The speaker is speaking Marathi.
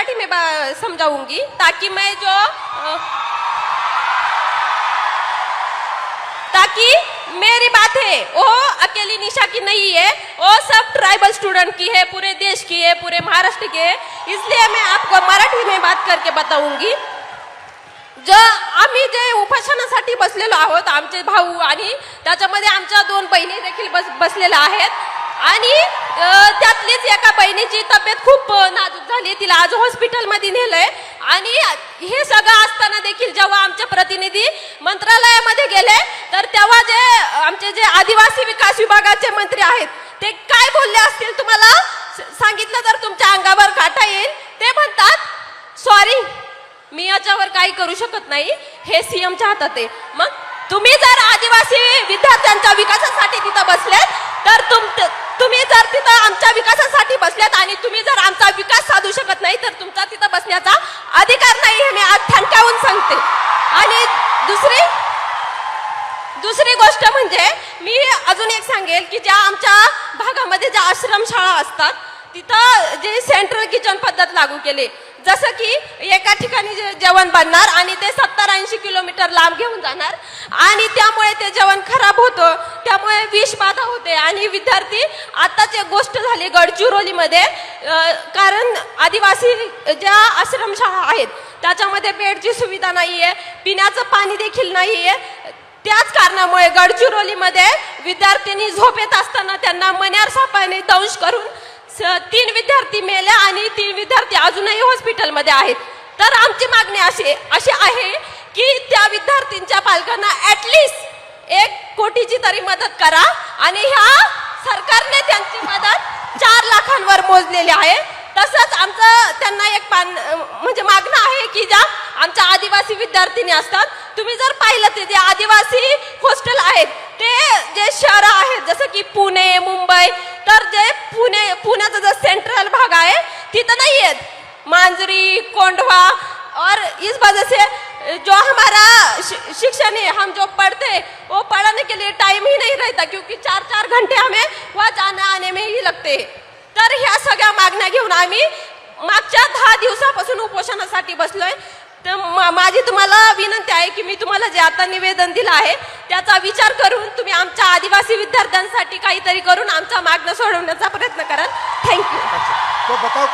मराठी में समझाऊंगी ताकि ताकि मेरी बातें वो अकेली निशा की नहीं है, वो सब ट्राइबल स्टूडेंट की है, पूरे देश की है, पूरे महाराष्ट्र की है। इसलिए मैं आपको मराठी में बात करके बताऊंगी। जो आम्ही जे उपोषणासाठी बसलेलो आहोत, आमचे भाऊ आणि त्याच्यामध्ये आमच्या 2 बहिणी देखील बसलेल्या आहेत आणि त्यातलीच एका बहिणीची तब्येत खूप नाजूक झाली, तिला आज हॉस्पिटलमध्ये नेलंय। आणि हे सगळं असताना देखील जेव्हा आमचे प्रतिनिधी मंत्रालयामध्ये गेले तर तेव्हा आमचे जे आदिवासी विकास विभागाचे मंत्री आहेत ते काय बोलले असतील तुम्हाला सांगितलं तर तुमच्या अंगावर काटा येईल। ते म्हणतात सॉरी, मी याच्यावर काही करू शकत नाही, हे सीएमच्या हातात आहे। मग तुम्ही जर आदिवासी विद्यार्थ्यांच्या विकासासाठी तिथं बसलेत तर तुम्ही जर तिथं आमच्या विकासासाठी बसलेत आणि तुम्ही जर आमचा विकास साधू शकत नाही तर तुमचा तिथं बसण्याचा अधिकार नाही, हे मी आज ठणकावून सांगते। आणि दुसरी गोष्ट म्हणजे मी अजून एक सांगेल की ज्या आमच्या भागामध्ये ज्या आश्रमशाळा असतात तिथं जे सेंट्रल किचन पद्धत लागू केली, जसं की एका ठिकाणी जेवण बनणार आणि ते 70-80 किलोमीटर लांब घेऊन जाणार आणि त्यामुळे ते जेवण खराब होतं, त्यामुळे विष बाधा होते। आणि विद्यार्थी आताच एक गोष्ट झाली गडचिरोलीमध्ये, कारण आदिवासी ज्या आश्रमशाळा आहेत त्याच्यामध्ये बेडची सुविधा नाहीये, पिण्याचं पाणी देखील नाहीये। त्याच कारणामुळे गडचिरोलीमध्ये विद्यार्थ्यांनी झोपेत असताना त्यांना मण्यार सापाने दंश करून 3 विद्यार्थी मेले आणि 3 विद्यार्थी अजूनही हॉस्पिटलमध्ये आहेत। तर आमची मागणी अशी आहे की त्या विद्यार्थ्यांच्या पालकांना ॲटलिस्ट 1 कोटीची तरी मदत करा आणि ह्या सरकारने त्यांची मदत 4 लाखांवर मोजलेली आहे। तसंच आमचं त्यांना एक म्हणजे मागणं आहे की ज्या आमच्या आदिवासी विद्यार्थिनी असतात, तुम्ही जर पाहिलं ते जे आदिवासी हॉस्टेल आहेत ते जे शहर आहेत जसं की पुणे, मुंबई, तर जे पुण्याचा जो सेंट्रल भाग आहे तिथं नाही आहेत, मांजरी, कोंढवा। और इस वजह से जो हमारा शिक्षण है, हम जो पढ़ते वो पढ़ने के लिए टाइम ही नहीं रहता, क्योंकि 4-4 घंटे हमें वहाँ जाने आने में ही लगते हैं। तर ह्या सगळ्या मागण्या घेऊन आम्ही मागच्या 10 दिवसापासून उपोषणासाठी बसलोय। तर माझी तुम्हाला विनंती आहे की मी तुम्हाला जे आता निवेदन दिलं आहे त्याचा विचार करून तुम्ही आमच्या आदिवासी विद्यार्थ्यांसाठी काहीतरी करून आमच्या मागण्या सोडवण्याचा प्रयत्न कराल। थँक्यू। तो बताओ